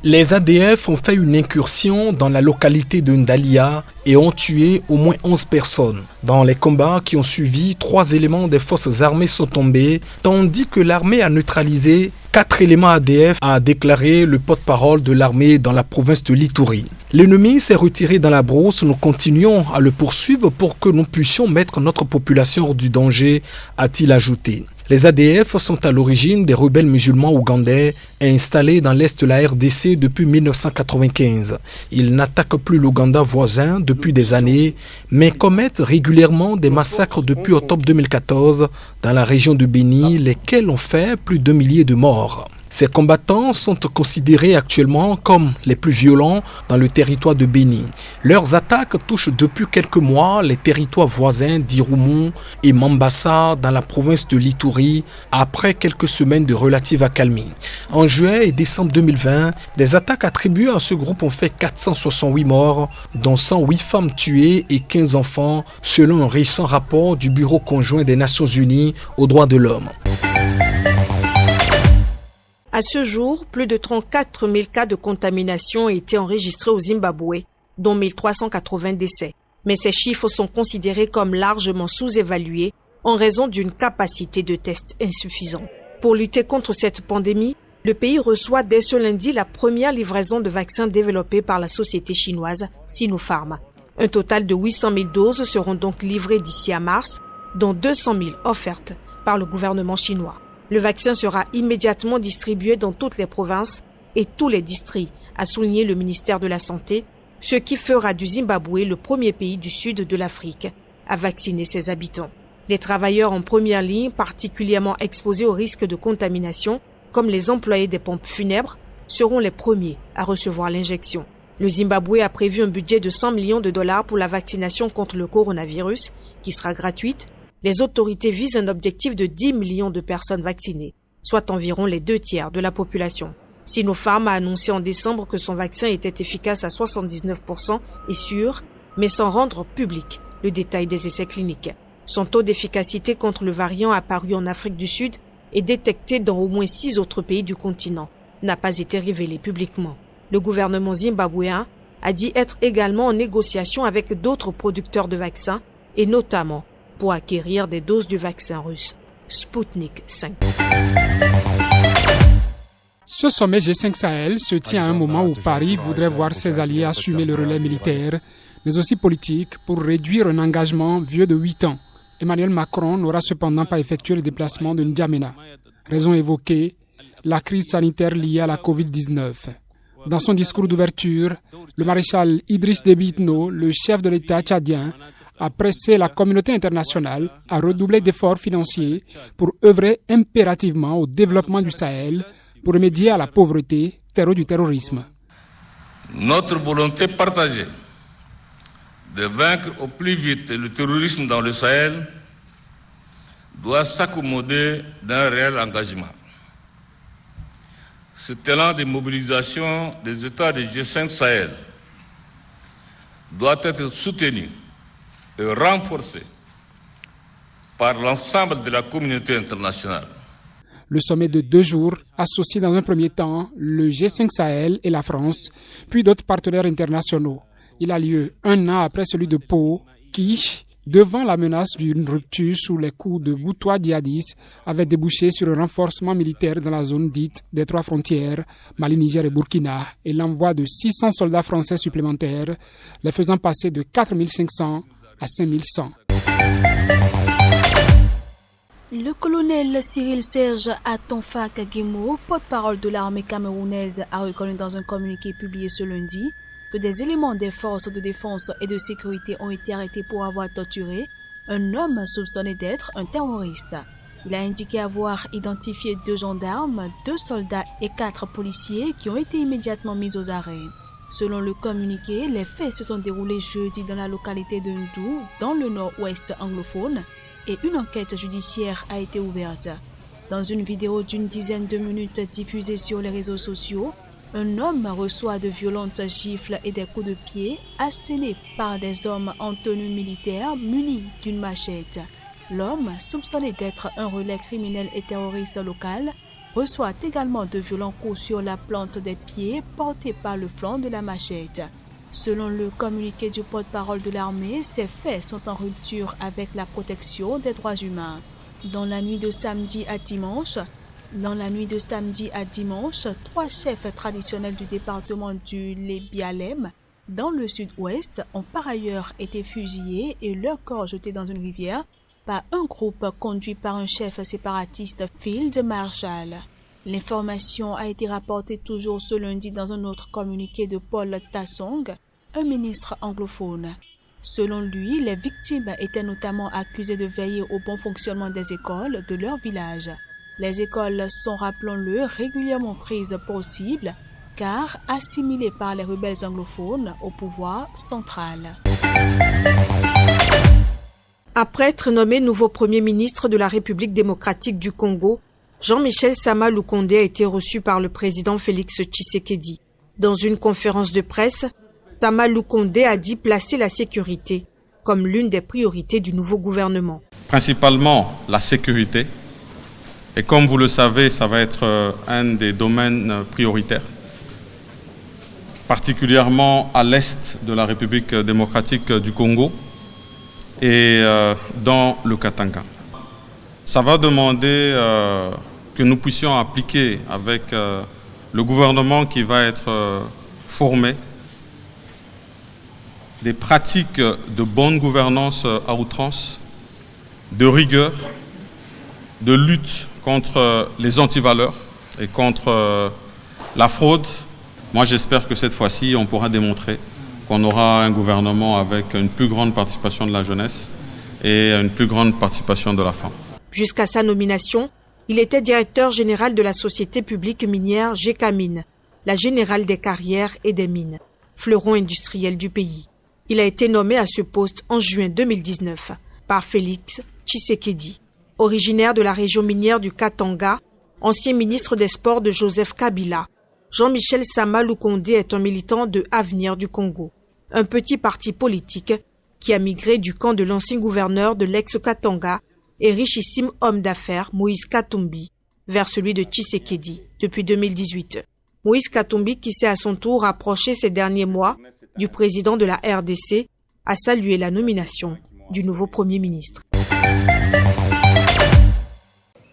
Les ADF ont fait une incursion dans la localité de Ndalia et ont tué au moins 11 personnes. Dans les combats qui ont suivi, 3 éléments des forces armées sont tombés, tandis que l'armée a neutralisé 4 éléments ADF, a déclaré le porte-parole de l'armée dans la province de l'Ituri. L'ennemi s'est retiré dans la brousse, nous continuons à le poursuivre pour que nous puissions mettre notre population hors du danger, a-t-il ajouté. Les ADF sont à l'origine des rebelles musulmans ougandais installés dans l'est de la RDC depuis 1995. Ils n'attaquent plus l'Ouganda voisin depuis des années, mais commettent régulièrement des massacres depuis octobre 2014 dans la région de Béni, lesquels ont fait plus de milliers de morts. Ces combattants sont considérés actuellement comme les plus violents dans le territoire de Béni. Leurs attaques touchent depuis quelques mois les territoires voisins d'Irumu et Mambasa dans la province de l'Ituri après quelques semaines de relative accalmie. En juin et décembre 2020, des attaques attribuées à ce groupe ont fait 468 morts, dont 108 femmes tuées et 15 enfants, selon un récent rapport du Bureau conjoint des Nations Unies aux droits de l'homme. À ce jour, plus de 34 000 cas de contamination ont été enregistrés au Zimbabwe, dont 1380 décès. Mais ces chiffres sont considérés comme largement sous-évalués en raison d'une capacité de test insuffisante. Pour lutter contre cette pandémie, le pays reçoit dès ce lundi la première livraison de vaccins développés par la société chinoise Sinopharm. Un total de 800 000 doses seront donc livrées d'ici à mars, dont 200 000 offertes par le gouvernement chinois. Le vaccin sera immédiatement distribué dans toutes les provinces et tous les districts, a souligné le ministère de la Santé, ce qui fera du Zimbabwe le premier pays du sud de l'Afrique à vacciner ses habitants. Les travailleurs en première ligne, particulièrement exposés au risque de contamination, comme les employés des pompes funèbres, seront les premiers à recevoir l'injection. Le Zimbabwe a prévu un budget de 100 millions de dollars pour la vaccination contre le coronavirus, qui sera gratuite. Les autorités visent un objectif de 10 millions de personnes vaccinées, soit environ les 2/3 de la population. Sinopharm a annoncé en décembre que son vaccin était efficace à 79% et sûr, mais sans rendre public le détail des essais cliniques. Son taux d'efficacité contre le variant apparu en Afrique du Sud et détecté dans au moins 6 autres pays du continent n'a pas été révélé publiquement. Le gouvernement zimbabwéen a dit être également en négociation avec d'autres producteurs de vaccins et notamment pour acquérir des doses du vaccin russe Sputnik 5. Ce sommet G5 Sahel se tient à un moment où Paris voudrait voir ses alliés assumer le relais militaire, mais aussi politique, pour réduire un engagement vieux de 8 ans. Emmanuel Macron n'aura cependant pas effectué le déplacement de N'Djamena. Raison évoquée, la crise sanitaire liée à la Covid-19. Dans son discours d'ouverture, le maréchal Idriss Déby Itno, le chef de l'État tchadien, a pressé la communauté internationale à redoubler d'efforts financiers pour œuvrer impérativement au développement du Sahel, pour remédier à la pauvreté, terreau du terrorisme. Notre volonté partagée de vaincre au plus vite le terrorisme dans le Sahel doit s'accommoder d'un réel engagement. Ce élan de mobilisation des États du G5 Sahel doit être soutenu et renforcé par l'ensemble de la communauté internationale. Le sommet de 2 jours associe dans un premier temps le G5 Sahel et la France, puis d'autres partenaires internationaux. Il a lieu 1 an après celui de Pau, qui, devant la menace d'une rupture sous les coups de boutoir djihadistes, avait débouché sur un renforcement militaire dans la zone dite des 3 frontières, Mali, Niger et Burkina, et l'envoi de 600 soldats français supplémentaires, les faisant passer de 4500 à 5100. Le colonel Cyril Serge Atonfa Kagemo, porte-parole de l'armée camerounaise, a reconnu dans un communiqué publié ce lundi que des éléments des forces de défense et de sécurité ont été arrêtés pour avoir torturé un homme soupçonné d'être un terroriste. Il a indiqué avoir identifié 2 gendarmes, 2 soldats et 4 policiers qui ont été immédiatement mis aux arrêts. Selon le communiqué, les faits se sont déroulés jeudi dans la localité de Ndou, dans le nord-ouest anglophone, et une enquête judiciaire a été ouverte. Dans une vidéo d'une dizaine de minutes diffusée sur les réseaux sociaux, un homme reçoit de violentes gifles et des coups de pied assénés par des hommes en tenue militaire munis d'une machette. L'homme, soupçonné d'être un relais criminel et terroriste local, reçoit également de violents coups sur la plante des pieds portés par le flanc de la machette. Selon le communiqué du porte-parole de l'armée, ces faits sont en rupture avec la protection des droits humains. Dans la nuit de samedi à dimanche, 3 chefs traditionnels du département du Lébialem, dans le sud-ouest, ont par ailleurs été fusillés et leurs corps jetés dans une rivière par un groupe conduit par un chef séparatiste, Field Marshal. L'information a été rapportée toujours ce lundi dans un autre communiqué de Paul Tassong, un ministre anglophone. Selon lui, les victimes étaient notamment accusées de veiller au bon fonctionnement des écoles de leur village. Les écoles sont, rappelons-le, régulièrement prises pour cible, car assimilées par les rebelles anglophones au pouvoir central. Après être nommé nouveau Premier ministre de la République démocratique du Congo, Jean-Michel Sama Lukonde a été reçu par le président Félix Tshisekedi. Dans une conférence de presse, Sama Lukonde a dit placer la sécurité comme l'une des priorités du nouveau gouvernement. Principalement la sécurité. Et comme vous le savez, ça va être un des domaines prioritaires, particulièrement à l'est de la République démocratique du Congo et dans le Katanga. Ça va demander que nous puissions appliquer avec le gouvernement qui va être formé des pratiques de bonne gouvernance à outrance, de rigueur, de lutte contre les antivaleurs et contre la fraude. Moi, j'espère que cette fois-ci, on pourra démontrer qu'on aura un gouvernement avec une plus grande participation de la jeunesse et une plus grande participation de la femme. Jusqu'à sa nomination, il était directeur général de la société publique minière GECAMINE, la générale des carrières et des mines, fleuron industriel du pays. Il a été nommé à ce poste en juin 2019 par Félix Tshisekedi. Originaire de la région minière du Katanga, ancien ministre des Sports de Joseph Kabila, Jean-Michel Sama Lukonde est un militant de Avenir du Congo, un petit parti politique qui a migré du camp de l'ancien gouverneur de l'ex-Katanga et richissime homme d'affaires Moïse Katumbi vers celui de Tshisekedi depuis 2018. Moïse Katumbi, qui s'est à son tour rapproché ces derniers mois du président de la RDC, a salué la nomination du nouveau Premier ministre.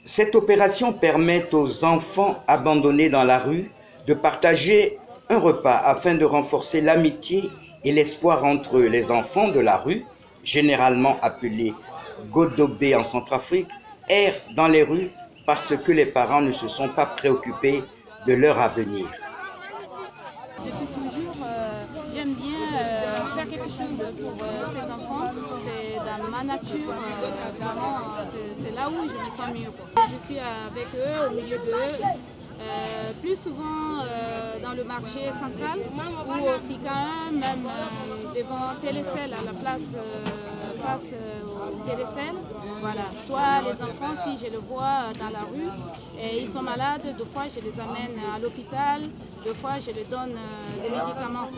Cette opération permet aux enfants abandonnés dans la rue de partager un repas afin de renforcer l'amitié et l'espoir entre les enfants de la rue, généralement appelés Godobé en Centrafrique, errent dans les rues parce que les parents ne se sont pas préoccupés de leur avenir. Depuis toujours, j'aime bien faire quelque chose pour ces enfants. C'est dans ma nature, vraiment, c'est là où je me sens mieux. Je suis avec eux, au milieu d'eux, plus souvent dans le marché central ou aussi quand même devant Télécel, à la place face au Télécel. Voilà. Soit les enfants, si je les vois dans la rue et ils sont malades, deux fois je les amène à l'hôpital, deux fois je les donne des médicaments.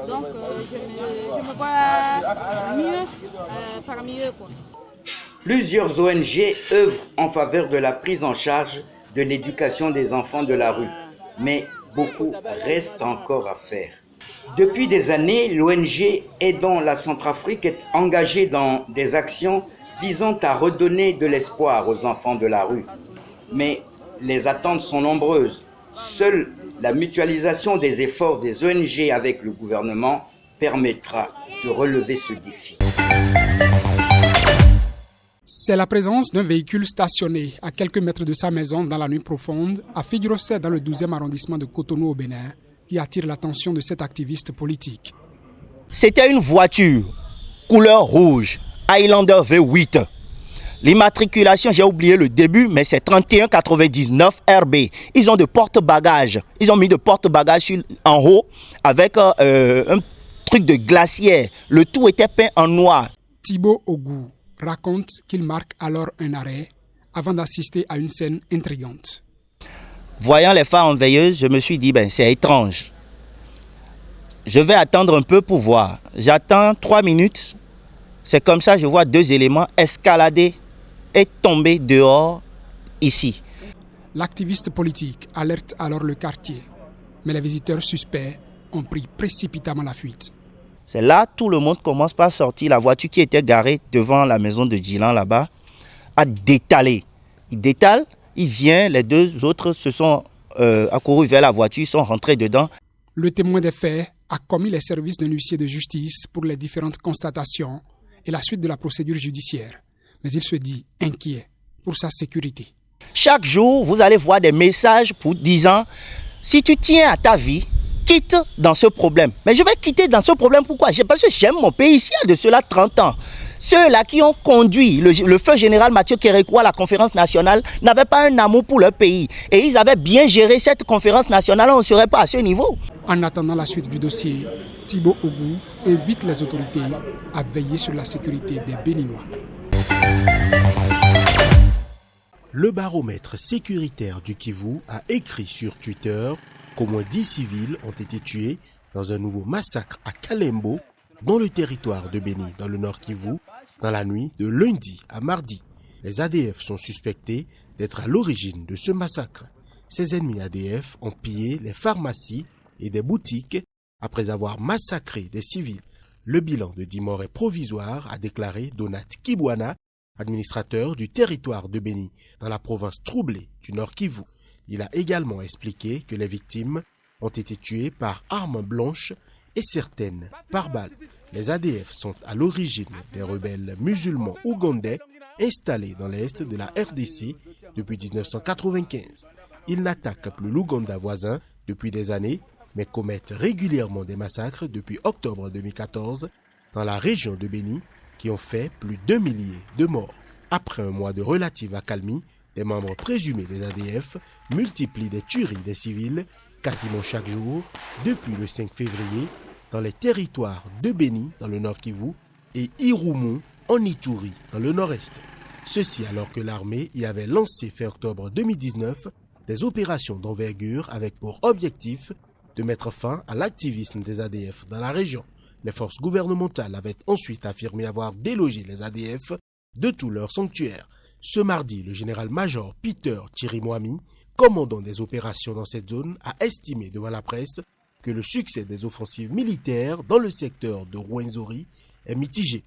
Donc je me vois mieux parmi eux. Plusieurs ONG œuvrent en faveur de la prise en charge de l'éducation des enfants de la rue, mais beaucoup reste encore à faire. Depuis des années, l'ONG Aidons la Centrafrique est engagée dans des actions visant à redonner de l'espoir aux enfants de la rue. Mais les attentes sont nombreuses. Seule la mutualisation des efforts des ONG avec le gouvernement permettra de relever ce défi. C'est la présence d'un véhicule stationné à quelques mètres de sa maison dans la nuit profonde, à Fidjirosset dans le 12e arrondissement de Cotonou au Bénin, qui attire l'attention de cet activiste politique. C'était une voiture couleur rouge, Highlander V8. L'immatriculation, j'ai oublié le début, mais c'est 3199 RB. Ils ont de porte-bagages. Ils ont mis de porte-bagages en haut avec un truc de glacière. Le tout était peint en noir. Thibaut Ogou raconte qu'il marque alors un arrêt avant d'assister à une scène intrigante. Voyant les phares en veilleuse, je me suis dit, c'est étrange. Je vais attendre un peu pour voir. J'attends 3 minutes. C'est comme ça, je vois 2 éléments escalader et tomber dehors, ici. L'activiste politique alerte alors le quartier. Mais les visiteurs suspects ont pris précipitamment la fuite. C'est là tout le monde commence par sortir. La voiture qui était garée devant la maison de Djilan là-bas a détalé. Il détale, il vient, les deux autres se sont accourus vers la voiture, ils sont rentrés dedans. Le témoin des faits a commis les services d'un huissier de justice pour les différentes constatations et la suite de la procédure judiciaire. Mais il se dit inquiet pour sa sécurité. Chaque jour, vous allez voir des messages pour disant « Si tu tiens à ta vie, quitte dans ce problème. » Mais je vais quitter dans ce problème, pourquoi? Parce que j'aime mon pays ici, il y a de cela 30 ans. Ceux-là qui ont conduit le feu général Mathieu Kérékou à la conférence nationale n'avaient pas un amour pour leur pays. Et ils avaient bien géré cette conférence nationale, on ne serait pas à ce niveau. En attendant la suite du dossier, Thibaut Ogou invite les autorités à veiller sur la sécurité des Béninois. Le baromètre sécuritaire du Kivu a écrit sur Twitter qu'au moins 10 civils ont été tués dans un nouveau massacre à Kalembo, dans le territoire de Béni, dans le Nord Kivu, dans la nuit de lundi à mardi. Les ADF sont suspectés d'être à l'origine de ce massacre. Ces ennemis ADF ont pillé les pharmacies et des boutiques après avoir massacré des civils. Le bilan de 10 morts est provisoire, a déclaré Donat Kibwana, administrateur du territoire de Béni, dans la province troublée du Nord Kivu. Il a également expliqué que les victimes ont été tuées par armes blanches et certaines par balles. Les ADF sont à l'origine des rebelles musulmans ougandais installés dans l'est de la RDC depuis 1995. Ils n'attaquent plus l'Ouganda voisin depuis des années, mais commettent régulièrement des massacres depuis octobre 2014 dans la région de Béni qui ont fait plus d'1 millier de morts. Après un mois de relative accalmie, les membres présumés des ADF multiplient les tueries des civils quasiment chaque jour depuis le 5 février dans les territoires de Béni dans le Nord Kivu et Irumu en Ituri dans le Nord-Est. Ceci alors que l'armée y avait lancé fin octobre 2019 des opérations d'envergure avec pour objectif de mettre fin à l'activisme des ADF dans la région. Les forces gouvernementales avaient ensuite affirmé avoir délogé les ADF de tous leurs sanctuaires. Ce mardi, le général-major Peter Chirimwami, commandant des opérations dans cette zone, a estimé devant la presse que le succès des offensives militaires dans le secteur de Rwenzori est mitigé.